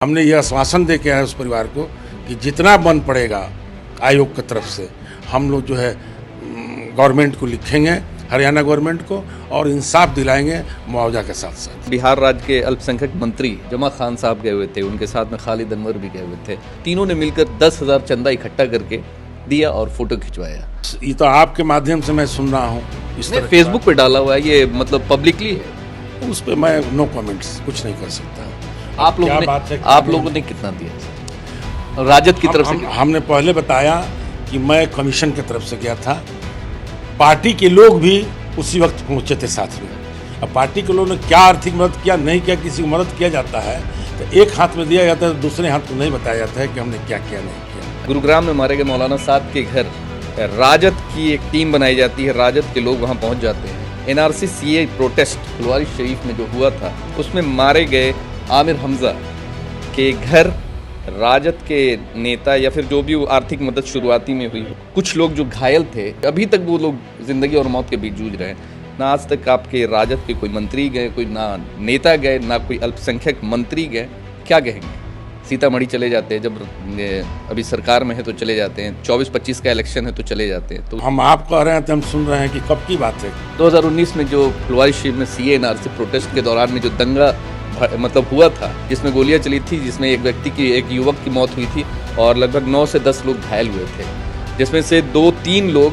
हमने ये आश्वासन दे के आए उस परिवार को कि जितना बन पड़ेगा आयोग की तरफ से हम लोग जो है गवर्नमेंट को लिखेंगे, हरियाणा गवर्नमेंट को, और इंसाफ दिलाएंगे मुआवजा के साथ साथ। बिहार राज्य के अल्पसंख्यक मंत्री जमा खान साहब गए हुए थे, उनके साथ में खालिद अनवर भी गए हुए थे। तीनों ने मिलकर 10,000 चंदा इकट्ठा करके दिया और फोटो खिंचवाया। ये तो आपके माध्यम से मैं सुन रहा हूँ। इस तरह फेसबुक पे डाला हुआ है, ये मतलब पब्लिकली है। उस पर मैं नो कमेंट्स, कुछ नहीं कर सकता। आप लोगों ने कितना दिया राजद की तरफ से? हमने पहले बताया कि मैं कमीशन की तरफ से गया था, पार्टी के लोग भी उसी वक्त पहुंचे थे साथ में। अब पार्टी के लोगों ने क्या आर्थिक मदद किया, नहीं किया, किसी को मदद किया जाता है तो एक हाथ में दिया जाता है, दूसरे हाथ को नहीं बताया जाता है कि हमने क्या किया, नहीं किया। गुरुग्राम में मारे गए मौलाना साहब के घर राजद की एक टीम बनाई जाती है, राजद के लोग वहां पहुंच जाते हैं। NRC CA protest Phulwari Sharif में जो हुआ था, उसमें मारे गए आमिर हमजा के घर राजद के नेता या फिर जो भी आर्थिक मदद शुरुआती में हुई, कुछ लोग जो घायल थे, अभी तक वो लोग जिंदगी और मौत के बीच जूझ रहे हैं। ना आज तक आपके राजद के कोई मंत्री गए, कोई ना नेता गए, ना कोई अल्पसंख्यक मंत्री गए। क्या कहेंगे? सीतामढ़ी चले जाते हैं, जब अभी सरकार में है तो चले जाते हैं, 24-25 का इलेक्शन है तो चले जाते हैं। तो हम आप कह रहे हैं तो हम सुन रहे हैं कि कब की बात है? 2019 में जो फुलवारी शरीफ में सीए एनआरसी प्रोटेस्ट के दौरान में जो दंगा मतलब हुआ था, जिसमें गोलियां चली थी, जिसमें एक युवक की मौत हुई थी और लगभग 9 से 10 लोग घायल हुए थे, जिसमें से 2-3 लोग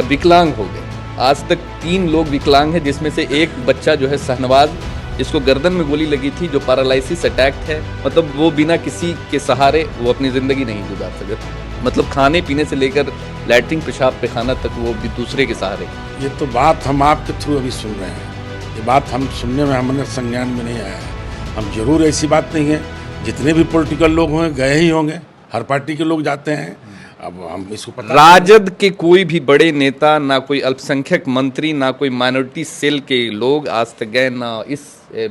विकलांग हो गए। आज तक 3 लोग विकलांग हैं, जिसमें से एक बच्चा जो है शहनवाज, जिसको गर्दन में गोली लगी थी, जो पैरालिसिस अटैक है। मतलब वो बिना किसी के सहारे वो अपनी ज़िंदगी नहीं गुजार सके। मतलब खाने पीने से लेकर लैट्रिन पेशाब पैखाना तक वो भी दूसरे के सहारे। ये तो बात हम आपके थ्रू अभी सुन रहे हैं। ये बात हम सुनने में हमारे संज्ञान में नहीं आया है। हम जरूर, ऐसी बात नहीं है, जितने भी पॉलिटिकल लोग होंगे गए ही होंगे, हर पार्टी के लोग जाते हैं। अब हम इसको पता, राजद के कोई भी बड़े नेता, ना कोई अल्पसंख्यक मंत्री, ना कोई माइनॉरिटी सेल के लोग आज तक गए, ना इस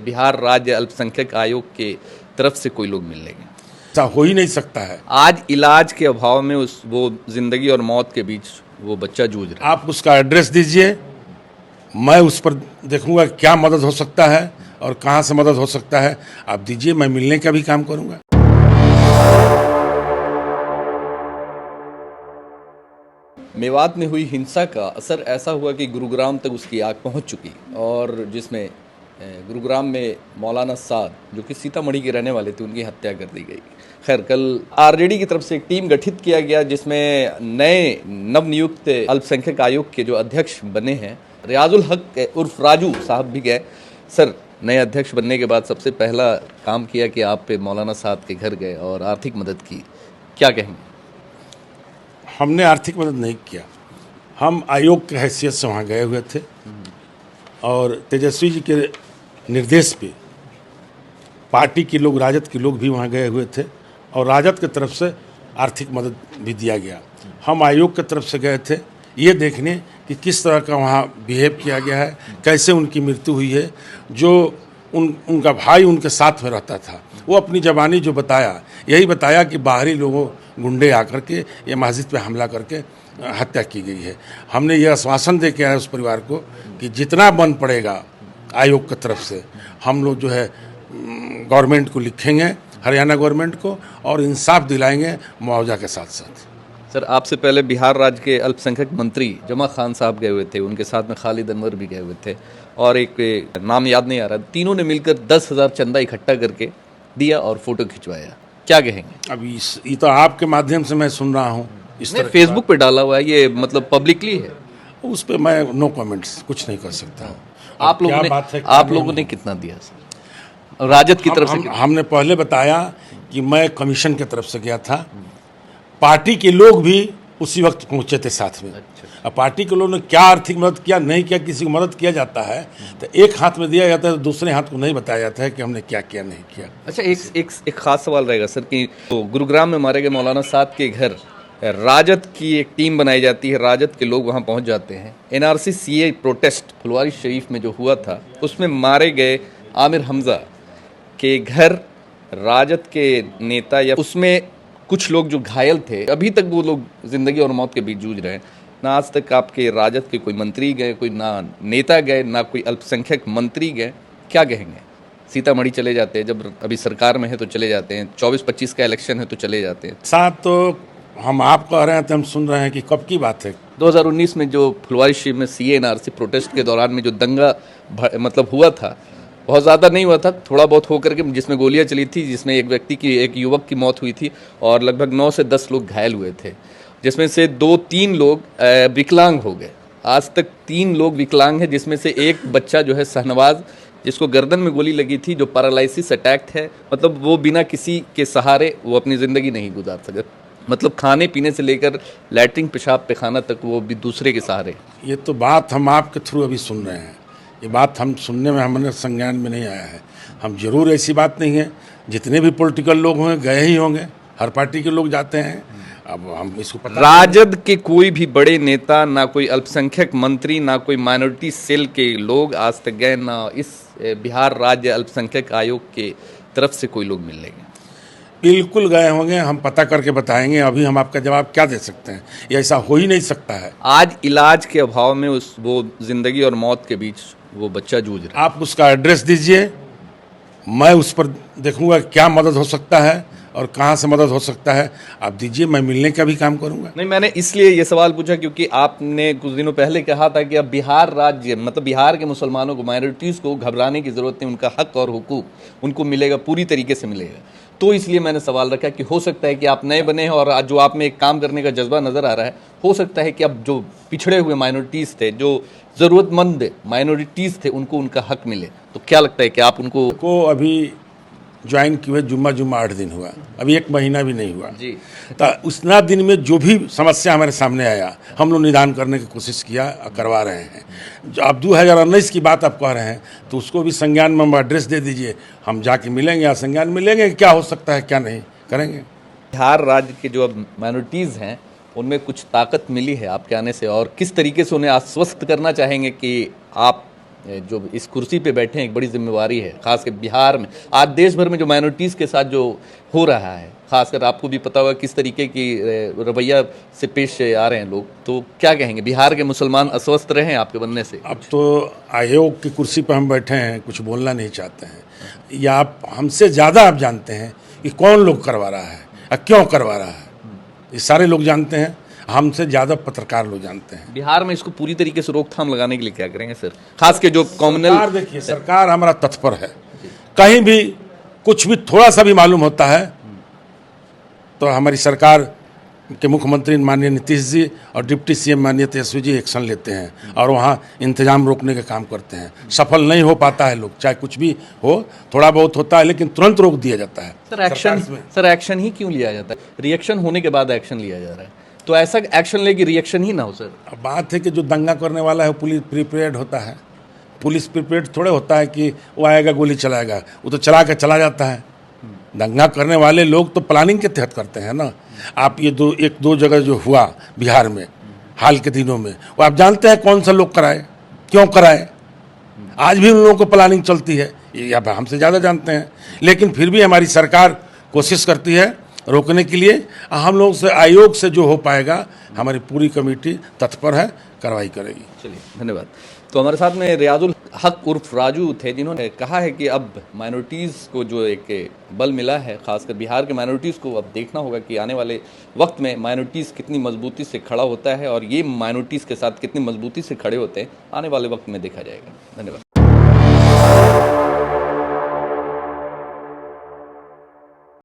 बिहार राज्य अल्पसंख्यक आयोग के तरफ से कोई लोग मिलने गए। ऐसा हो ही नहीं सकता है। आज इलाज के अभाव में वो जिंदगी और मौत के बीच वो बच्चा जूझ रहा है। आप उसका एड्रेस दीजिए, मैं उस पर देखूंगा क्या मदद हो सकता है और कहाँ से मदद हो सकता है। आप दीजिए, मैं मिलने का भी काम करूंगा। मेवात में हुई हिंसा का असर ऐसा हुआ कि गुरुग्राम तक उसकी आग पहुंच चुकी, और जिसमें गुरुग्राम में मौलाना साद, जो कि सीतामढ़ी के रहने वाले थे, उनकी हत्या कर दी गई। खैर, कल आरजेडी की तरफ से एक टीम गठित किया गया, जिसमें नए नवनियुक्त अल्पसंख्यक आयोग के जो अध्यक्ष बने हैं, रियाजुल हक उर्फ राजू साहब भी गए। सर, नए अध्यक्ष बनने के बाद सबसे पहला काम किया कि आप पे मौलाना साद के घर गए और आर्थिक मदद की, क्या कहेंगे? हमने आर्थिक मदद नहीं किया, हम आयोग की हैसियत से वहाँ गए हुए थे और तेजस्वी जी के निर्देश पे पार्टी के लोग, राजद के लोग भी वहाँ गए हुए थे और राजद की तरफ से आर्थिक मदद भी दिया गया। हम आयोग की तरफ से गए थे ये देखने कि किस तरह का वहाँ बिहेव किया गया है, कैसे उनकी मृत्यु हुई है। जो उनका भाई उनके साथ में रहता था, वो अपनी ज़बानी जो बताया, यही बताया कि बाहरी लोगों, गुंडे आकर के ये मस्जिद पे हमला करके हत्या की गई है। हमने ये आश्वासन दे के आए उस परिवार को कि जितना बन पड़ेगा आयोग की तरफ से हम लोग जो है गवर्नमेंट को लिखेंगे, हरियाणा गवर्नमेंट को, और इंसाफ दिलाएंगे मुआवजा के साथ साथ। सर, आपसे पहले बिहार राज्य के अल्पसंख्यक मंत्री जमा खान साहब गए हुए थे, उनके साथ में खालिद अनवर भी गए हुए थे, और एक नाम याद नहीं आ रहा। तीनों ने मिलकर 10,000 चंदा इकट्ठा करके दिया और फोटो खिंचवाया। क्या कहेंगे? अभी ये तो आपके माध्यम से मैं सुन रहा हूँ। इस तरह फेसबुक पे डाला हुआ है, ये मतलब पब्लिकली है। उस पर मैं नो कमेंट्स, कुछ नहीं कर सकता। आप लोगों ने कितना दिया सर राजद की तरफ से? हमने पहले बताया कि मैं कमीशन की तरफ से गया था, पार्टी के लोग भी उसी वक्त पहुंचे थे साथ में। अब पार्टी के लोगों ने क्या आर्थिक मदद किया, नहीं किया, किसी को मदद किया जाता है तो एक हाथ में दिया जाता है, तो दूसरे हाथ को नहीं बताया जाता है कि हमने क्या किया, नहीं किया। अच्छा, एक खास सवाल रहेगा सर कि तो गुरुग्राम में मारे गए मौलाना साद के घर राजद की एक टीम बनाई जाती है, राजद के लोग वहां पहुंच जाते हैं। NRC CA protest Phulwari Sharif में जो हुआ था, उसमें मारे गए आमिर हमजा के घर राजद के नेता या उसमें कुछ लोग जो घायल थे, अभी तक वो लोग जिंदगी और मौत के बीच जूझ रहे हैं। ना आज तक आपके राजद के कोई मंत्री गए, कोई ना नेता गए, ना कोई अल्पसंख्यक मंत्री गए। क्या कहेंगे? सीतामढ़ी चले जाते हैं, जब अभी सरकार में है तो चले जाते हैं, 24-25 का इलेक्शन है तो चले जाते हैं। साथ तो हम आप कह रहे हैं तो हम सुन रहे हैं कि कब की बात है। 2019 में जो फुलवारी शरीफ में सीए एनआरसी प्रोटेस्ट के दौरान में जो दंगा मतलब हुआ था, बहुत ज़्यादा नहीं हुआ था, थोड़ा बहुत होकर के जिसमें गोलियां चली थी, जिसमें एक युवक की मौत हुई थी और लगभग 9 से 10 लोग घायल हुए थे, जिसमें से 2-3 लोग विकलांग हो गए। आज तक 3 लोग विकलांग हैं, जिसमें से एक बच्चा जो है शहनवाज, जिसको गर्दन में गोली लगी थी, जो पैरालिसिस अटैक है, मतलब वो बिना किसी के सहारे वो अपनी ज़िंदगी नहीं गुजार सके, मतलब खाने पीने से लेकर लैट्रिन पेशाब पैखाना तक वो भी दूसरे के सहारे। ये तो बात हम आपके थ्रू अभी सुन रहे हैं, ये बात हम सुनने में हमारे संज्ञान में नहीं आया है। हम जरूर, ऐसी बात नहीं है, जितने भी पॉलिटिकल लोग होंगे गए ही होंगे, हर पार्टी के लोग जाते हैं। अब हम इसको पता राजद के कोई भी बड़े नेता, ना कोई अल्पसंख्यक मंत्री, ना कोई माइनॉरिटी सेल के लोग आज तक गए, ना इस बिहार राज्य अल्पसंख्यक आयोग के तरफ से कोई लोग मिलने गए। बिल्कुल गए होंगे, हम पता करके बताएंगे। अभी हम आपका जवाब क्या दे सकते हैं, ये ऐसा हो ही नहीं सकता है। आज इलाज के अभाव में वो जिंदगी और मौत के बीच वो बच्चा जूझ रहा है। आप उसका एड्रेस दीजिए, मैं उस पर देखूंगा क्या मदद हो सकता है और कहाँ से मदद हो सकता है। आप दीजिए, मैं मिलने का भी काम करूंगा। नहीं, मैंने इसलिए ये सवाल पूछा क्योंकि आपने कुछ दिनों पहले कहा था कि अब बिहार राज्य, मतलब बिहार के मुसलमानों को, माइनॉरिटीज़ को घबराने की ज़रूरत नहीं, उनका हक और हुकूक उनको मिलेगा, पूरी तरीके से मिलेगा। तो इसलिए मैंने सवाल रखा कि हो सकता है कि आप नए बने हैं और आज जो आप में एक काम करने का जज्बा नज़र आ रहा है, हो सकता है कि अब जो पिछड़े हुए माइनॉरिटीज़ थे, जो ज़रूरतमंद माइनॉरिटीज़ थे, उनको उनका हक मिले। तो क्या लगता है कि आप उनको अभी ज्वाइन किए हुए जुम्मा 8 दिन हुआ, अभी 1 महीना भी नहीं हुआ जी, तो उतना दिन में जो भी समस्या हमारे सामने आया, हम लोग निदान करने की कोशिश किया, करवा रहे हैं। जो अब 2019 की बात आप कह रहे हैं तो उसको भी संज्ञान में एड्रेस दे दीजिए, हम जाके मिलेंगे या संज्ञान में लेंगे, क्या हो सकता है क्या नहीं करेंगे। बिहार राज्य के जो अब माइनॉरिटीज़ हैं उनमें कुछ ताकत मिली है आपके आने से, और किस तरीके से उन्हें आश्वस्त करना चाहेंगे कि आप जो इस कुर्सी पे बैठे हैं, एक बड़ी जिम्मेवारी है, खासकर बिहार में। आज देश भर में जो माइनॉरिटीज़ के साथ जो हो रहा है, खासकर आपको भी पता होगा किस तरीके की रवैया से पेश आ रहे हैं लोग, तो क्या कहेंगे, बिहार के मुसलमान अस्वस्थ रहे हैं आपके बनने से? अब तो आयोग की कुर्सी पर हम बैठे हैं, कुछ बोलना नहीं चाहते हैं, या आप हमसे ज़्यादा आप जानते हैं कि कौन लोग करवा रहा है और क्यों करवा रहा है, ये सारे लोग जानते हैं, हमसे ज़्यादा पत्रकार लोग जानते हैं। बिहार में इसको पूरी तरीके से रोकथाम लगाने के लिए क्या करेंगे सर, खास के जो कॉमनल? देखिए, सरकार हमारा तत्पर है, कहीं भी कुछ भी थोड़ा सा भी मालूम होता है तो हमारी सरकार के मुख्यमंत्री माननीय नीतीश जी और डिप्टी सीएम माननीय तेजस्वी जी एक्शन लेते हैं और वहाँ इंतजाम रोकने का काम करते हैं। सफल नहीं हो पाता है लोग, चाहे कुछ भी हो, थोड़ा बहुत होता है लेकिन तुरंत रोक दिया जाता है। सर एक्शन ही क्यों लिया जाता है? रिएक्शन होने के बाद एक्शन लिया जा रहा है, तो ऐसा एक्शन ले कि रिएक्शन ही ना हो सर। अब बात है कि जो दंगा करने वाला है पुलिस प्रिपेयर्ड होता है, पुलिस प्रिपेयर्ड थोड़े होता है कि वो आएगा गोली चलाएगा, वो तो चला कर चला जाता है। दंगा करने वाले लोग तो प्लानिंग के तहत करते हैं ना। आप ये 1-2 जगह जो हुआ बिहार में हाल के दिनों में, वो आप जानते हैं कौन सा लोग कराए, क्यों कराए, आज भी उन लोगों को प्लानिंग चलती है, ये आप हमसे ज़्यादा जानते हैं। लेकिन फिर भी हमारी सरकार कोशिश करती है रोकने के लिए। हम लोग से आयोग से जो हो पाएगा, हमारी पूरी कमेटी तत्पर है, कार्रवाई करेगी। चलिए, धन्यवाद। तो हमारे साथ में रियाजुल हक उर्फ राजू थे, जिन्होंने कहा है कि अब माइनॉरिटीज़ को जो एक बल मिला है, खासकर बिहार के माइनॉरिटीज़ को, अब देखना होगा कि आने वाले वक्त में माइनॉरिटीज़ कितनी मजबूती से खड़ा होता है और ये माइनॉरिटीज़ के साथ कितनी मजबूती से खड़े होते हैं, आने वाले वक्त में देखा जाएगा। धन्यवाद।